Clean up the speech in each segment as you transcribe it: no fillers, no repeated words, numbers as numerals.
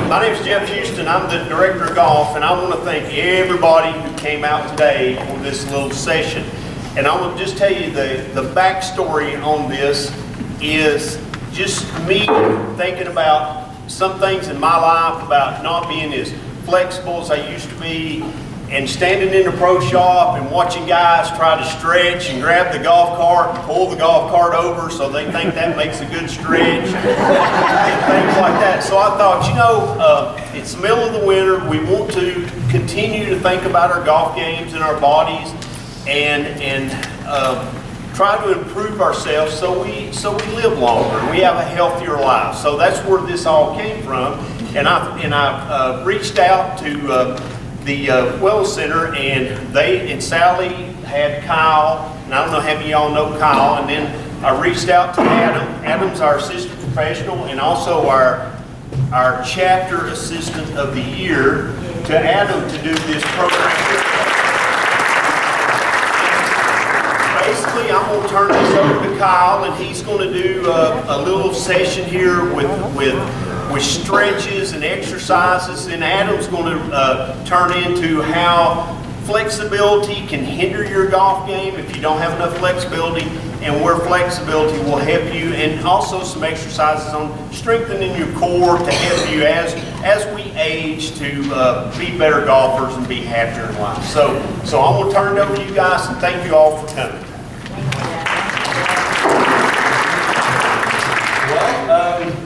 My name is Jeff Houston. I'm the Director of Golf, and I want to thank everybody who came out today for this little session. And I want to just tell you the backstory on this is just me thinking about some things in my life about not being as flexible as I used to be, and standing in the pro shop and watching guys try to stretch and grab the golf cart and pull the golf cart over so they think that makes a good stretch and things like that. So I thought, it's the middle of the winter. We want to continue to think about our golf games and our bodies and try to improve ourselves so we live longer and we have a healthier life. So that's where this all came from. And I reached out to the Wellness Center, and Sally had Kyle, and I don't know how many of y'all know Kyle, and then I reached out to Adam. Adam's our assistant professional and also our chapter assistant of the year, to Adam to do this program. Basically, I'm going to turn this over to Kyle, and he's going to do a little session here with stretches and exercises, and Adam's going to turn into how flexibility can hinder your golf game if you don't have enough flexibility, and where flexibility will help you, and also some exercises on strengthening your core to help you as we age to be better golfers and be happier in life. So I'm going to turn it over to you guys, and thank you all for coming.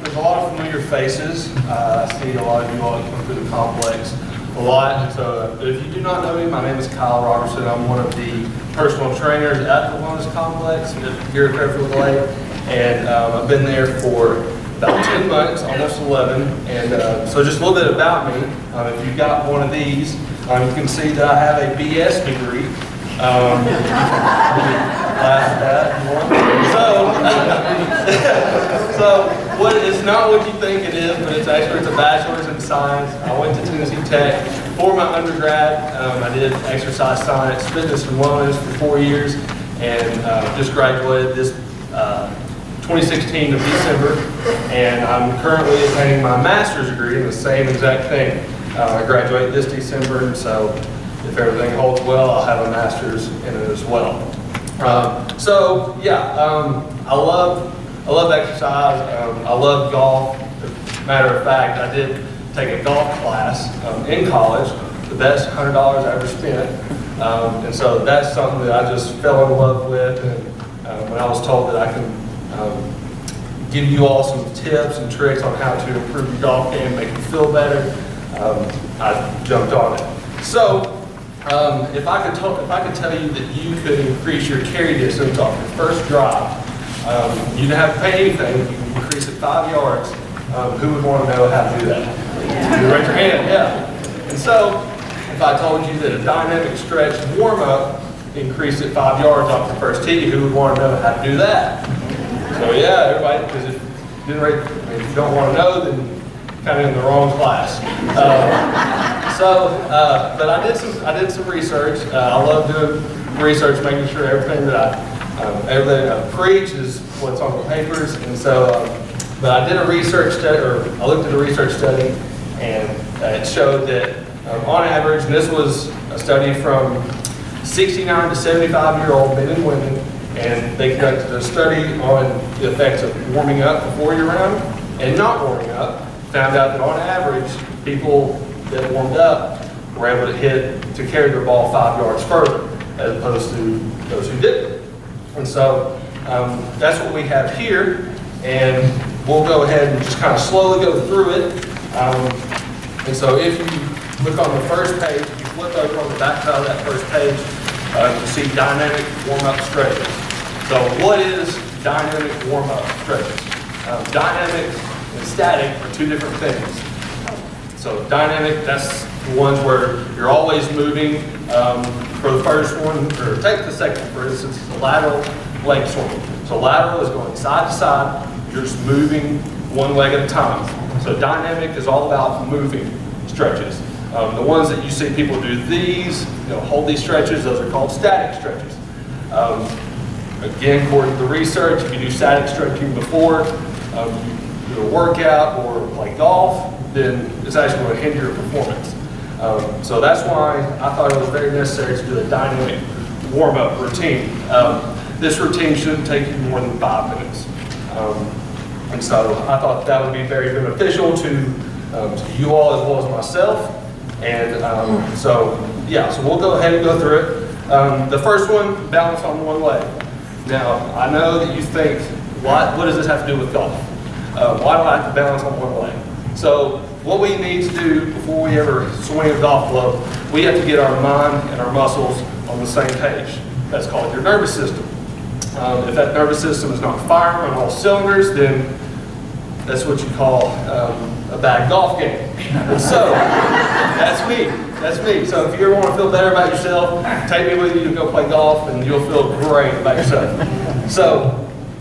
There's a lot of familiar faces. I see a lot of you all come through the complex a lot. And so if you do not know me, my name is Kyle Robertson. I'm one of the personal trainers at the Wellness Complex here at Fairfield Lake. And I've been there for about 10 months, almost 11. And so just a little bit about me. If you've got one of these, you can see that I have a BS degree. So what it's not what you think it is, but it's a bachelor's in science. I went to Tennessee Tech for my undergrad. I did exercise science, fitness and wellness for 4 years, and just graduated this 2016 of December, and I'm currently attaining my master's degree in the same exact thing. I graduate this December, and so if everything holds well, I'll have a master's in it as well. I love exercise. I love golf. As a matter of fact, I did take a golf class in college, the best $100 I ever spent. And so that's something that I just fell in love with. And when I was told that I can give you all some tips and tricks on how to improve your golf game, make you feel better, I jumped on it. So if I could tell you that you could increase your carry distance off your first drive, you didn't have to pay anything. You can increase it 5 yards. Who would want to know how to do that? You raise your hand, yeah. And so, if I told you that a dynamic stretch warm-up increased it 5 yards off the first tee, who would want to know how to do that? So yeah, everybody, because if you don't want to know, then you're kind of in the wrong class. But I did some research. I love doing research, making sure everything that I preach is what's on the papers. And so, but I did a research study, or I looked at a research study, and it showed that on average, and this was a study from 69 to 75-year-old men and women, and they conducted a study on the effects of warming up before your round and not warming up. Found out that on average, people that warmed up were able to carry their ball 5 yards further, as opposed to those who didn't. And so that's what we have here, and we'll go ahead and just kind of slowly go through it. And so if you look on the first page, if you flip over on the back side of that first page, you see dynamic warm-up stretches. So what is dynamic warm-up stretches? Dynamic and static are two different things. So dynamic, that's the ones where you're always moving. For the first one, or take the second, for instance, it's a lateral leg swing. So lateral is going side to side, you're just moving one leg at a time. So dynamic is all about moving stretches. The ones that you see people do these, hold these stretches, those are called static stretches. Again, according to the research, if you do static stretching before, do a workout or play golf, then it's actually going to hinder your performance. So that's why I thought it was very necessary to do a dynamic warm-up routine. This routine shouldn't take you more than 5 minutes. And so I thought that would be very beneficial to you all as well as myself. And so we'll go ahead and go through it. The first one, balance on one leg. Now, I know that you think, what does this have to do with golf? Why do I have to balance on one leg? So what we need to do before we ever swing a golf club, we have to get our mind and our muscles on the same page. That's called your nervous system. If that nervous system is not firing on all cylinders, then that's what you call a bad golf game. And so, that's me. So if you ever want to feel better about yourself, take me with you to go play golf and you'll feel great about yourself. So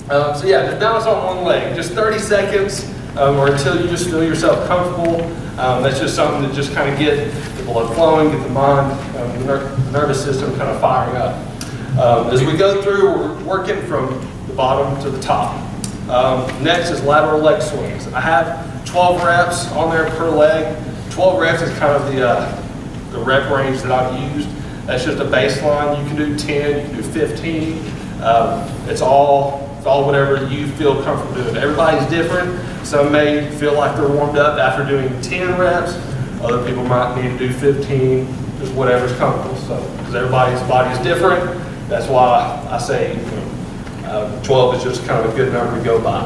just balance on one leg, just 30 seconds or until you just feel yourself comfortable. That's just something to just kind of get the blood flowing, get the mind, the nervous system kind of firing up. As we go through, we're working from the bottom to the top. Next is lateral leg swings. I have 12 reps on there per leg. 12 reps is kind of the rep range that I've used. That's just a baseline. You can do 10, you can do 15. It's all whatever you feel comfortable doing. Everybody's different. Some may feel like they're warmed up after doing 10 reps. Other people might need to do 15, just whatever's comfortable. So, because everybody's body is different, that's why I say 12 is just kind of a good number to go by.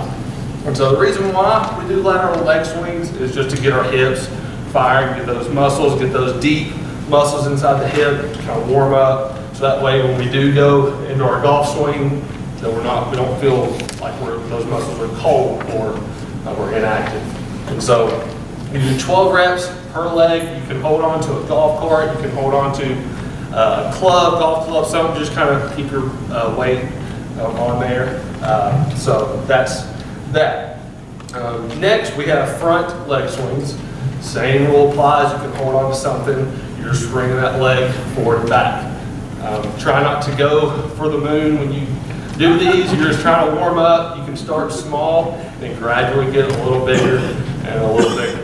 And so the reason why we do lateral leg swings is just to get our hips firing, get those muscles, get those deep muscles inside the hip to kind of warm up. So that way when we do go into our golf swing, that we don't feel like those muscles are cold or we're inactive. And so you do 12 reps per leg. You can hold on to a golf cart. You can hold on to a golf club, something just kind of keep your weight on there. So that's that. Next, we have front leg swings. Same rule applies. You can hold on to something. You're just swinging that leg forward and back. Try not to go for the moon when you do these. You're just trying to warm up. You can start small and gradually get a little bigger and a little bigger.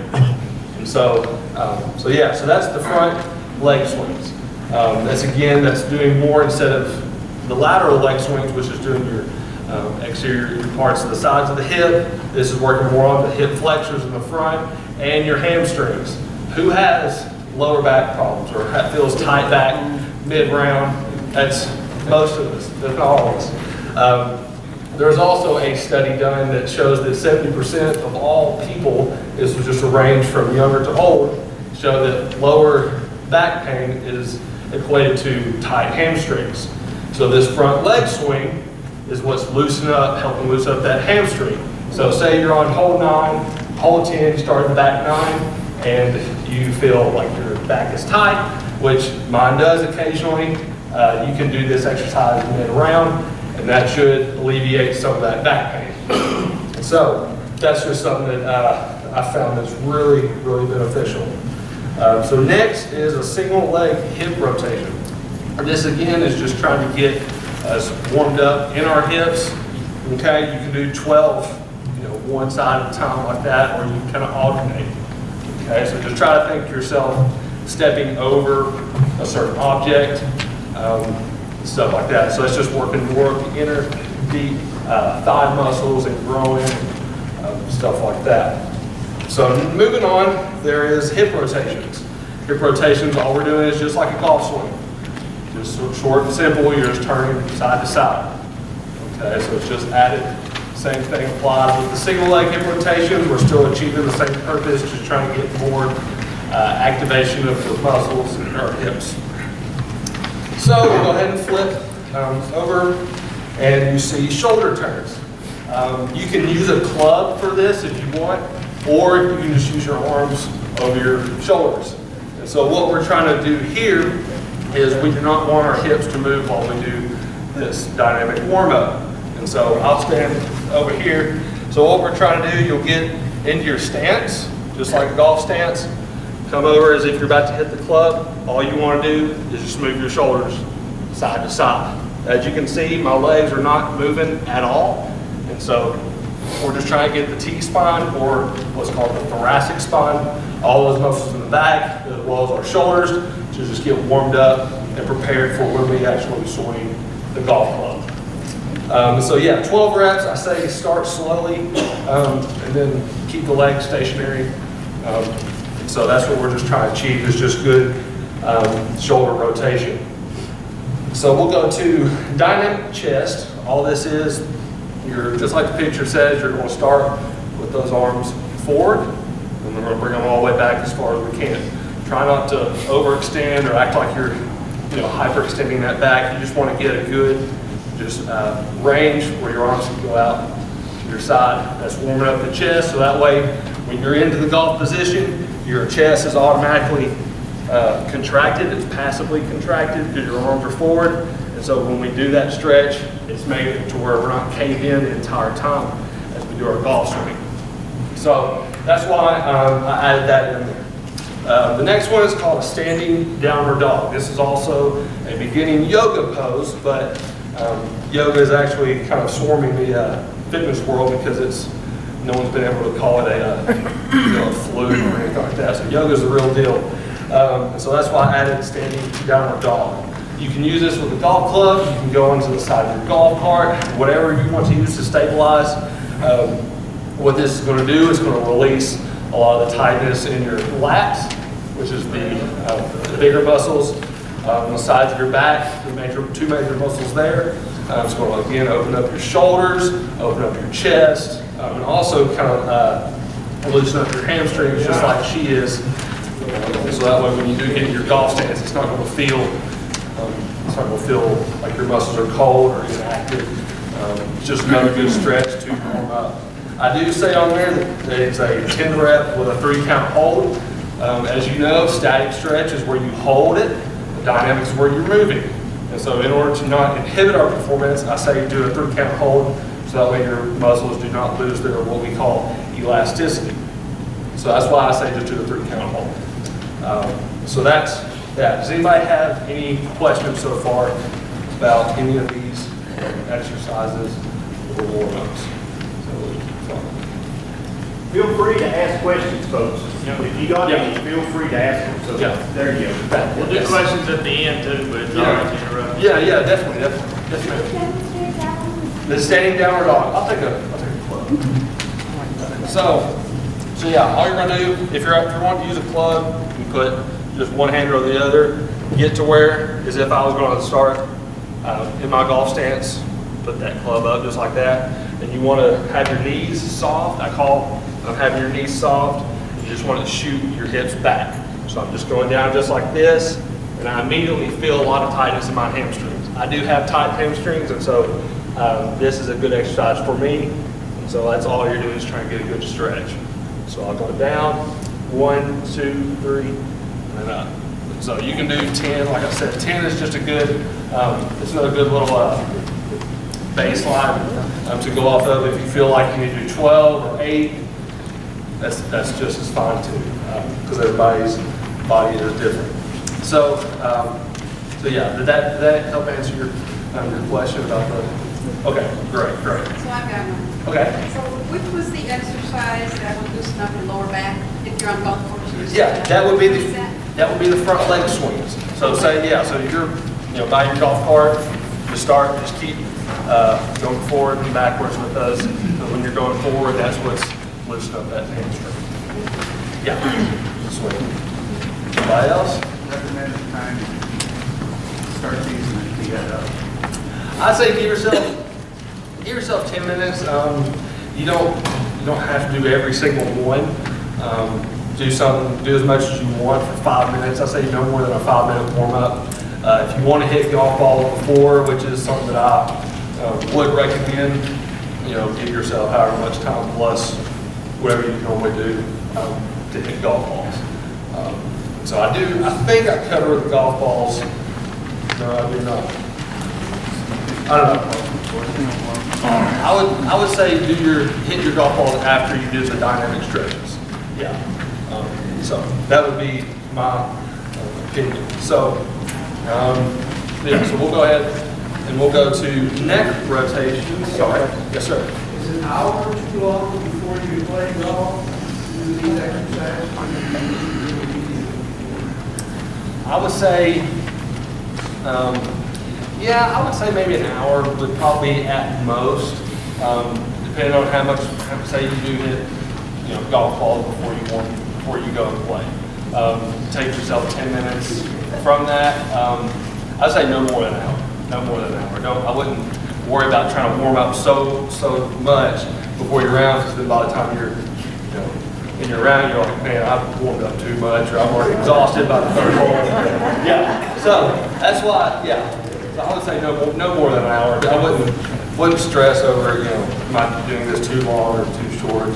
And so that's the front leg swings. That's doing more instead of the lateral leg swings, which is doing your exterior parts of the sides of the hip. This is working more on the hip flexors in the front and your hamstrings. Who has lower back problems or feels tight back mid-round? That's most of us, if not all of us. There's also a study done that shows that 70% of all people, this was just a range from younger to old, show that lower back pain is equated to tight hamstrings. So this front leg swing is what's helping loosen up that hamstring. So say you're on hole 9, hole 10, you start at the back 9, and you feel like your back is tight, which mine does occasionally. You can do this exercise mid-round, and that should alleviate some of that back pain. So that's just something that I found that's really, really beneficial. So next is a single leg hip rotation. This again is just trying to get us warmed up in our hips. Okay, you can do 12, one side at a time like that, or you can kind of alternate. Okay, so just try to think to yourself stepping over a certain object, stuff like that. So it's just working more of the inner deep thigh muscles and growing, stuff like that. So moving on, there is hip rotations. Hip rotations, all we're doing is just like a golf swing. Just short and simple, you're just turning side to side. Okay, so it's just added. Same thing applies with the single leg hip rotations. We're still achieving the same purpose, just trying to get more activation of the muscles in our hips. So we'll go ahead and flip over, and you see shoulder turns. You can use a club for this if you want, or you can just use your arms over your shoulders. And so what we're trying to do here is we do not want our hips to move while we do this dynamic warm-up. And so I'll stand over here. So what we're trying to do, you'll get into your stance, just like a golf stance. Come over as if you're about to hit the club. All you want to do is just move your shoulders side to side. As you can see, my legs are not moving at all. And so we're just trying to get the T-spine, or what's called the thoracic spine, all those muscles in the back, as well as our shoulders, to just get warmed up and prepared for when we actually swing the golf club. So yeah, 12 reps, I say start slowly, and then keep the legs stationary. So that's what we're just trying to achieve, is just good shoulder rotation. So we'll go to dynamic chest. All this is, you're just like the picture says, you're going to start with those arms forward, and we're going to bring them all the way back as far as we can. Try not to overextend or act like you're hyperextending that back. You just want to get a good range where your arms can go out to your side. That's warming up the chest, so that way when you're into the golf position, your chest is automatically contracted. It's passively contracted because your arms are forward. And so when we do that stretch, it's made it to where we're not caved in the entire time as we do our golf swing. So that's why I added that in there. The next one is called a standing downward dog. This is also a beginning yoga pose, but yoga is actually kind of swarming the fitness world because no one's been able to call it a fluke or anything like that. So yoga is the real deal. So that's why I added standing downward dog. You can use this with a golf club. You can go onto the side of your golf cart, whatever you want to use to stabilize. What this is going to do is going to release a lot of the tightness in your lats, which is the bigger muscles on the sides of your back, the two major muscles there. It's going to, again, open up your shoulders, open up your chest, and also kind of loosen up your hamstrings just like she is. So that way when you do get in your golf stance, it's not going to feel like your muscles are cold or inactive. It's just another good stretch to warm up. I do say on there that it's a 10 rep with a 3 count hold. As you know, static stretch is where you hold it. The dynamic is where you're moving. And so in order to not inhibit our performance, I say do a 3 count hold so that way your muscles do not lose their what we call elasticity. So that's why I say just do a 3 count hold. So that's that. Does anybody have any questions so far about any of these exercises or warm-ups? Feel free to ask questions, folks. If you got any, feel free to ask them. So there you go. We'll do questions at the end too, but not to interrupt. Yeah, definitely. Yes, ma'am. The standing downward dog. I'll take a club. So yeah, all you're gonna do, if you want to use a club, you put just one hand over the other, get to where, as if I was going to start in my golf stance, put that club up just like that. And you want to have your knees soft. I call having your knees soft. You just want to shoot your hips back. So I'm just going down just like this, and I immediately feel a lot of tightness in my hamstrings. I do have tight hamstrings, and so this is a good exercise for me. And so that's all you're doing is trying to get a good stretch. So I'll go down, 1, 2, 3, and up. So you can do 10. Like I said, 10 is just a good, it's another good little baseline to go off of. If you feel like you need to do 12 or 8, that's just as fine too, because everybody's body is different. So yeah, did that help answer your question about the? Okay, great. So I've got one. Okay. So which was the exercise that would loosen up your lower back if you're on golf course? Yeah, that would be the front leg swings. So say so you're by your golf cart, just keep going forward and backwards with those. So when you're going forward, that's what's loosening up that hamstring. Yeah. Swing. Anybody else? Recommended time to start these and to get up. I'd say give yourself 10 minutes. You don't have to do every single one. Do as much as you want for 5 minutes. I say no more than a 5-minute warm up. If you want to hit golf ball before, which is something that I would recommend, give yourself however much time plus whatever you normally do to hit golf balls. So I think I cover the golf balls. No, I do not. I don't know. I would say hit your golf balls after you do the dynamic stretches. Yeah. So that would be my opinion. So so we'll go ahead and we'll go to neck rotation. Sorry. Yes, sir. Is it an hour or too long before you play golf, do these exercises? I would say, yeah, I would say maybe an hour would probably be at most, depending on how much, say you do hit, golf balls before you go and play. Take yourself 10 minutes from that. I'd say no more than an hour. No more than an hour. I wouldn't worry about trying to warm up so much before your round, because then by the time you're, in your round, you're like, man, I've warmed up too much, or I'm already exhausted by the third hole. Yeah. So that's why, yeah. So I would say no more than an hour. I wouldn't stress over, am I doing this too long or too short?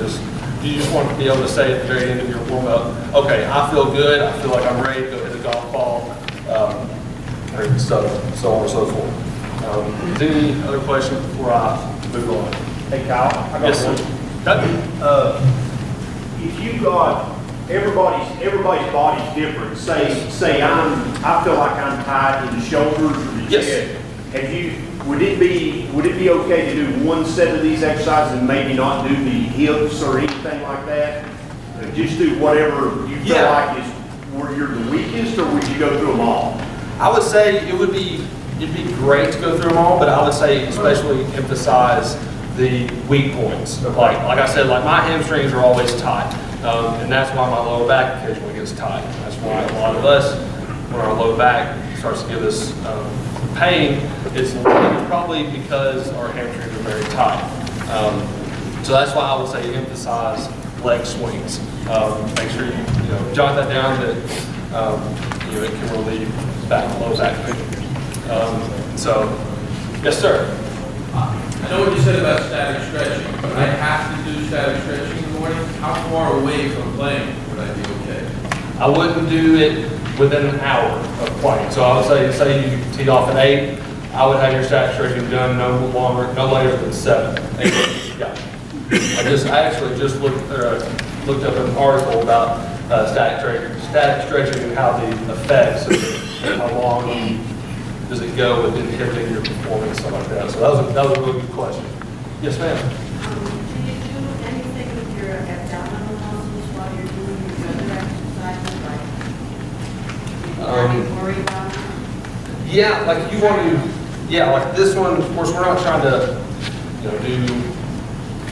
You just want to be able to say at the very end of your warm up, okay, I feel good. I feel like I'm ready to go hit a golf ball, and so on and so forth. Is there any other questions before I move on? Hey Kyle, I got Yes, one. sir. If you got, everybody's body's different. Say I feel like I'm tight in the shoulders or the Yes. head. Would it be okay to do one set of these exercises and maybe not do the hips or anything like that? Just do whatever you feel like is where you're the weakest, or would you go through them all? I would say it'd be great to go through them all, but I would say especially emphasize the weak points. Like I said, like my hamstrings are always tight, and that's why my lower back occasionally gets tight. That's why a lot of us, when our lower back starts to give us pain, it's probably because our hamstrings are very tight. So that's why I would say emphasize leg swings. Make sure you jot that down that it can relieve low back pain. So, yes, sir. I know what you said about static stretching, but I have to do static stretching in the morning. How far away from playing would I be okay? I wouldn't do it within an hour of playing. So I would say you teed off at 8, I would have your static stretching done no later than 7, 8. Yeah. I actually just looked up an article about static stretching and how the effects and how long does it go with inhibiting your performance, stuff like that. So that was a really good question. Yes, ma'am. Do you do anything with your abdominal muscles while you're doing your other exercises, like, are you worried about it? Yeah, like you want to, like this one, of course, we're not trying to, do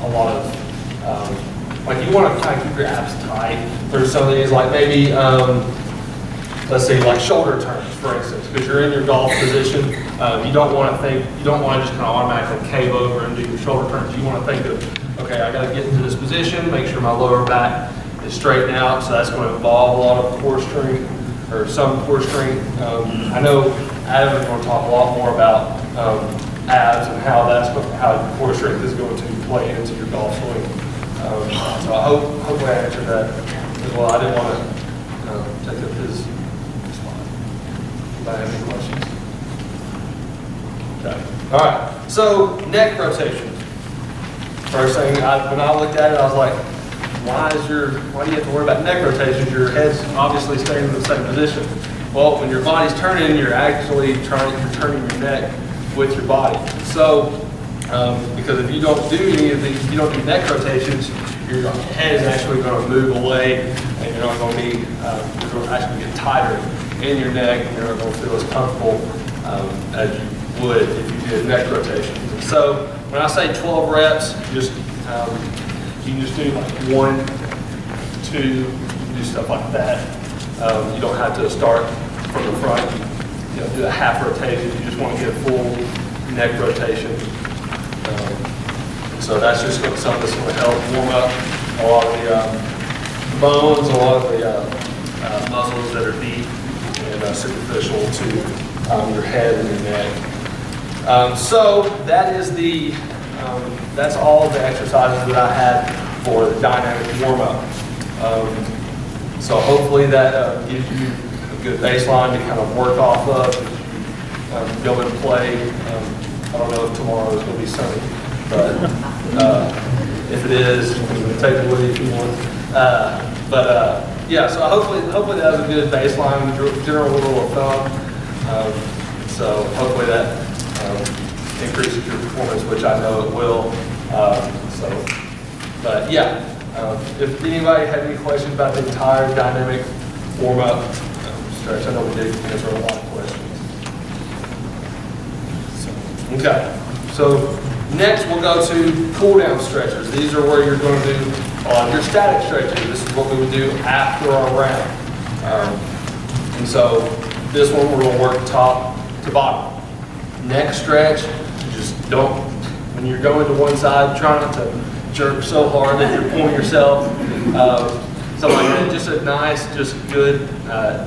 a lot of, like you want to kind of keep your abs tight. There's some of these, like maybe, let's say like shoulder turns, for instance, because you're in your golf position. You don't want to just kind of automatically cave over and do your shoulder turns. You want to think of, okay, I got to get into this position, make sure my lower back is straightened out. So that's going to involve a lot of core strength, or some core strength. I know Adam is going to talk a lot more about abs and how core strength is going to play into your golf swing. So I hopefully I answered that as well. I didn't want to take up his slide. Anybody have any questions? Okay. All right. So neck rotations. First thing, when I looked at it, I was like, why do you have to worry about neck rotations? Your head's obviously staying in the same position. Well, when your body's turning, you're actually you're turning your neck with your body. So, because if you don't do any of these, you don't do neck rotations, your head is actually going to move away, and you're not going to be, you're going to actually get tighter in your neck, and you're not going to feel as comfortable as you would if you did neck rotations. And so, when I say 12 reps, you can just do like 1, 2, you can do stuff like that. You don't have to start from the front, do a half rotation. You just want to get a full neck rotation. So that's just something that's going to help warm up a lot of the bones, a lot of the muscles that are deep and superficial to your head and your neck. So that is that's all of the exercises that I had for the dynamic warm-up. So hopefully that gives you a good baseline to kind of work off of, go and play. I don't know if tomorrow is going to be sunny, but if it is, you can take it with you if you want. Yeah, so hopefully that was a good baseline, general rule of thumb. So hopefully that increases your performance, which I know it will But yeah, if anybody had any questions about the entire dynamic warm-up stretch, I know we did answer a lot of questions. Okay, so next we'll go to cool-down stretches. These are where you're going to do your static stretches. This is what we would do after our round. And so this one we're going to work top to bottom. Next stretch, you just don't, when you're going to one side, try not to jerk so hard that you're pulling yourself. So like that, just a nice, just good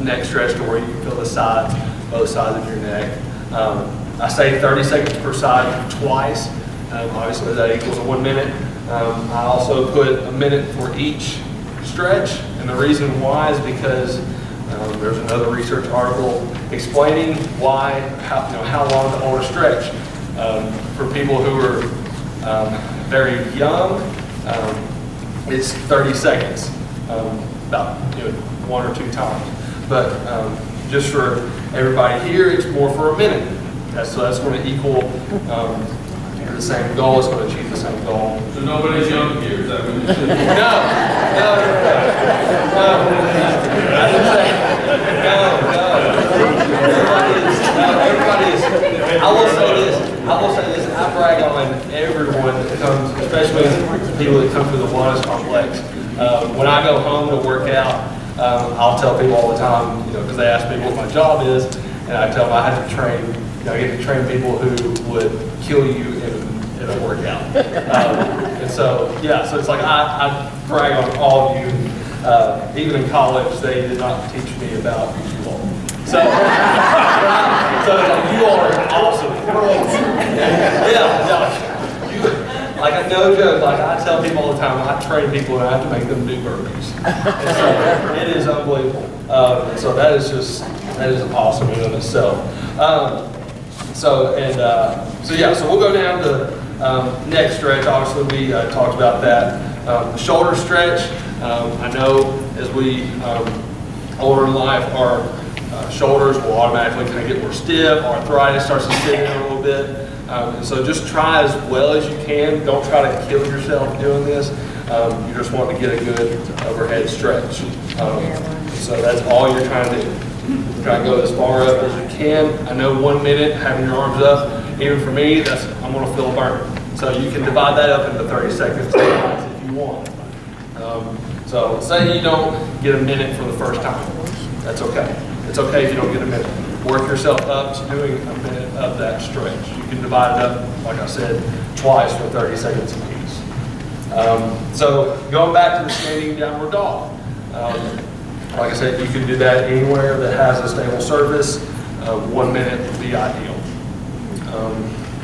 neck stretch to where you can feel the sides, both sides of your neck. I say 30 seconds per side twice. Obviously that equals 1 minute. I also put a minute for each stretch, and the reason why is because there's another research article explaining why, how long to hold a stretch. For people who are very young, it's 30 seconds, about 1 or 2 times. But just for everybody here, it's more for a minute. So that's going to equal the same goal. It's going to achieve the same goal. So nobody's young here, is that what you said? No. I didn't say. Everybody is. I will say this. I brag on everyone that comes, especially people that come to the wellness complex. When I go home to work out, I'll tell people all the time, because they ask me what my job is, and I tell them I have to train. I get to train people who would kill you in a workout. And so, yeah, so it's like I brag on all of you. Even in college, they did not teach me about you all. So, so you are awesome. Like, no joke, like I tell people all the time, I train people and I have to make them do burpees. And so it is unbelievable. So that is awesome in and of itself. So we'll go down to neck stretch. Obviously, we talked about that. The shoulder stretch. I know as we older in life, our shoulders will automatically kind of get more stiff. Arthritis starts to sit in a little bit. And so just try as well as you can. Don't try to kill yourself doing this. You just want to get a good overhead stretch. So that's all you're trying to do. Try to go as far up as you can. I know 1 minute having your arms up, even for me, I'm going to feel a burn. So you can divide that up into 30 seconds if you want. So say you don't get a minute for the first time. That's okay. It's okay if you don't get a minute. Work yourself up to doing a minute of that stretch. You can divide it up, like I said, twice for 30 seconds apiece. So going back to the standing downward dog. Like I said, you can do that anywhere that has a stable surface. 1 minute would be ideal.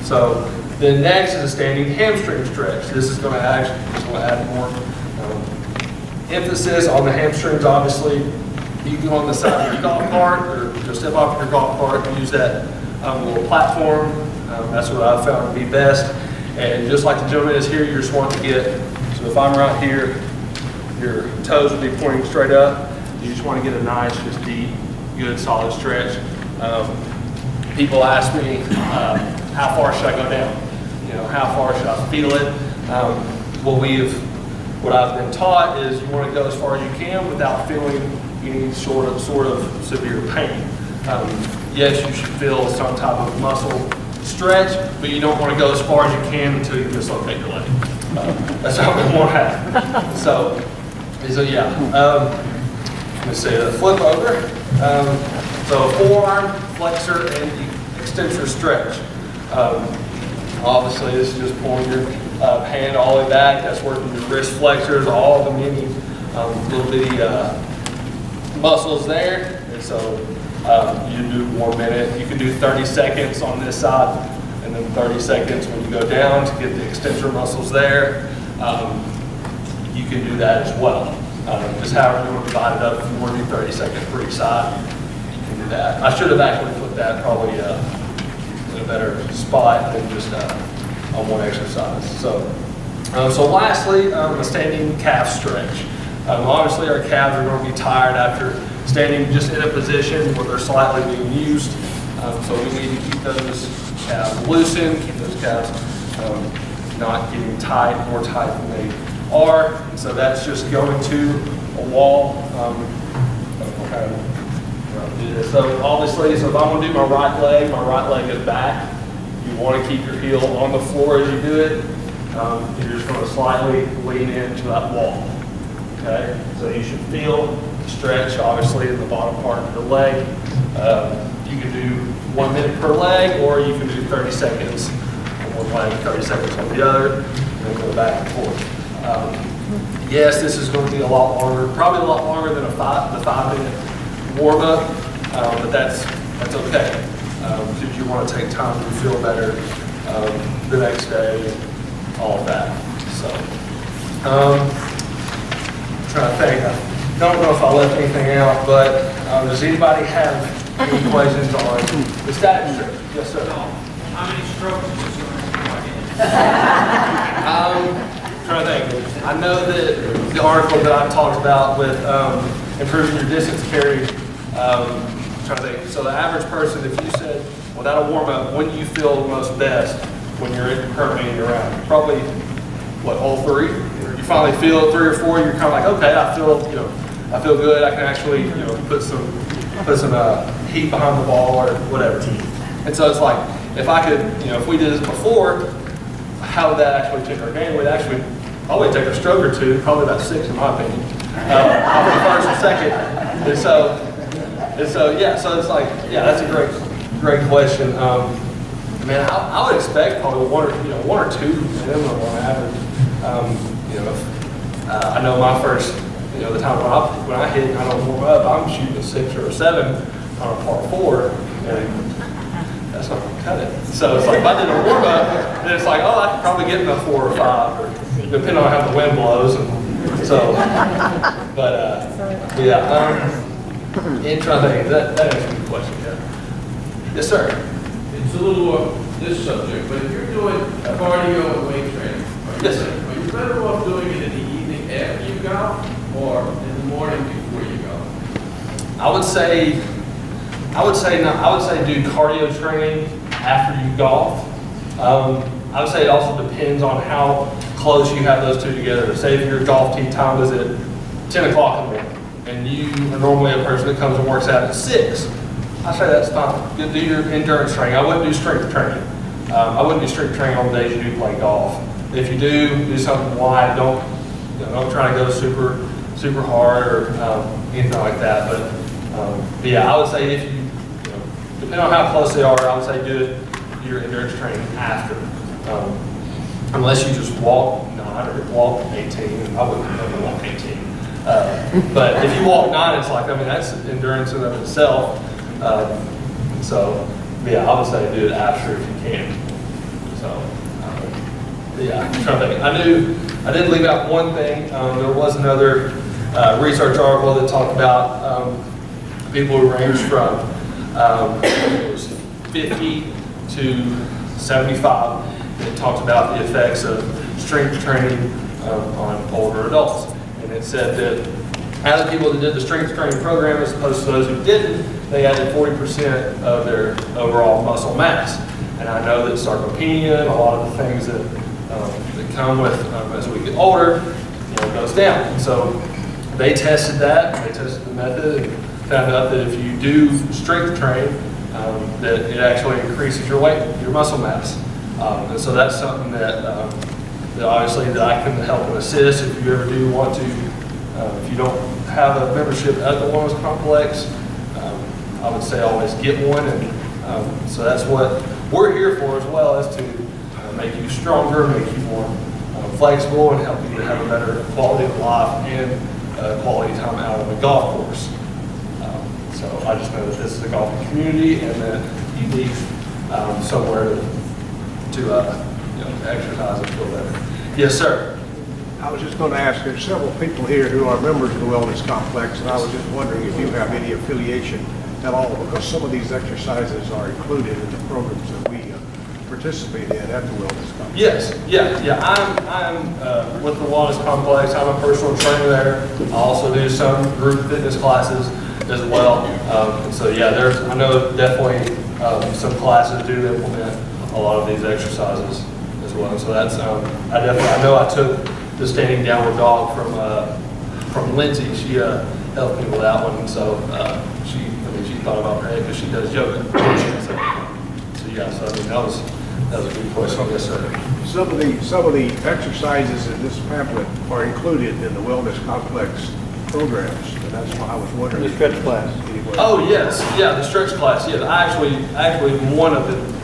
So then next is a standing hamstring stretch. This is going to add more emphasis on the hamstrings. Obviously, you can go on the side of your golf cart or just step off your golf cart and use that little platform. That's what I've found to be best. And just like the gentleman is here, you just want to get, so if I'm right here, your toes will be pointing straight up. You just want to get a nice, just deep, good, solid stretch. People ask me, how far should I go down? How far should I feel it? What I've been taught is you want to go as far as you can without feeling any sort of severe pain. Yes, you should feel some type of muscle stretch, but you don't want to go as far as you can until you dislocate your leg. That's not what we want to happen. So yeah. Let's say the flip over. So forearm, flexor, and extensor stretch. Obviously, this is just pulling your hand all the way back. That's working your wrist flexors, all the many little bitty muscles there. And so you do 1 minute. You can do 30 seconds on this side, and then 30 seconds when you go down to get the extensor muscles there. You can do that as well. Just however you want to divide it up. If you want to do 30 seconds for each side, you can do that. I should have actually put that probably in a better spot than just on one exercise. So lastly, the standing calf stretch. Obviously, our calves are going to be tired after standing just in a position where they're slightly being used. So we need to keep those calves loosened, keep those calves not getting tight, more tight than they are. And so that's just going to a wall. So obviously, so if I'm gonna do my right leg is back. You want to keep your heel on the floor as you do it. You're just going to slightly lean into that wall. Okay, so you should feel the stretch, obviously, in the bottom part of the leg. You can do 1 minute per leg, or you can do 30 seconds on one leg, 30 seconds on the other, and then go back and forth. Yes, this is going to be a lot longer, probably a lot longer than the 5 minute warm up, but that's okay. Because you want to take time to feel better the next day and all of that. So, trying to think. I don't know if I left anything out, but does anybody have any questions on the static stretch? Yes, sir. How many strokes is Trying to think. I know that the article that I talked about with improving your distance carry. Trying to think. So the average person, if you said without a warm up, when do you feel most best when you're currently in your round? Probably what, all 3? You finally feel 3 or 4. You're kind of like, okay, I feel good. I can actually put some heat behind the ball or whatever. And so it's like, if I could, if we did this before, how would that actually take our game? We'd actually probably take a stroke or 2, probably about 6 in my opinion, off the first and second. And so yeah, so it's like, yeah, that's a great question. Man, I would expect probably 1 or 2 minimum on average. I know my first, the time when I hit and I don't warm up, I'm shooting a 6 or a 7 on a par 4, and that's not gonna cut it. So it's like, if I did a warm up, then it's like, I could probably get in a 4 or 5, or depending on how the wind blows. And so, but yeah. And trying to think, that answers the question, yeah. Yes, sir. It's a little off this subject, but if you're doing cardio and weight training, are you better off doing it in the evening after you golf or in the morning before you golf? I would say do cardio training after you golf. I would say it also depends on how close you have those two together. Say if your golf tee time is at 10 o'clock in the morning, and you are normally a person that comes and works out at 6, I say that's fine. You do your endurance training. I wouldn't do strength training. I wouldn't do strength training on the days you do play golf. If you do something light. Don't try to go super hard or anything like that. But yeah, I would say if you, depending on how close they are, I would say do your endurance training after. Unless you just walk 9 or walk 18. I wouldn't never walk 18. But if you walk 9, it's like, that's endurance in and of itself. So, yeah, I would say do it after if you can. So, yeah, I'm trying to think. I did leave out one thing. There was another research article that talked about people who range from it was 50 to 75. It talked about the effects of strength training on older adults. And it said that out of the people that did the strength training program as opposed to those who didn't, they added 40% of their overall muscle mass. And I know that sarcopenia and a lot of the things that come with as we get older, goes down. And so they tested that, they tested the method, and found out that if you do strength train, that it actually increases your weight, your muscle mass. And so that's something that obviously that I can help and assist if you ever do want to. If you don't have a membership at the Wellness Complex, I would say always get one. And so that's what we're here for as well, is to make you stronger, make you more flexible, and help you to have a better quality of life and quality time out on the golf course. So I just know that this is a golfing community and that you need somewhere to exercise and feel better. Yes, sir. I was just going to ask, there's several people here who are members of the Wellness Complex, and I was just wondering if you have any affiliation at all, because some of these exercises are included in the programs that we participate in at the Wellness Complex. Yes, yeah. I'm with the Wellness Complex. I'm a personal trainer there. I also do some group fitness classes as well. So yeah, I know definitely some classes do implement a lot of these exercises as well. So that's, I know I took the standing downward dog from Lindsay. She helped me with that one, and so she thought about her because she does yoga. So yeah, so I mean, that was a good question. Yes, sir. Some of the exercises in this pamphlet are included in the wellness complex programs, and that's why I was wondering. The stretch class. Anyway. Oh, yes, yeah, the stretch class, yeah. I actually, one of the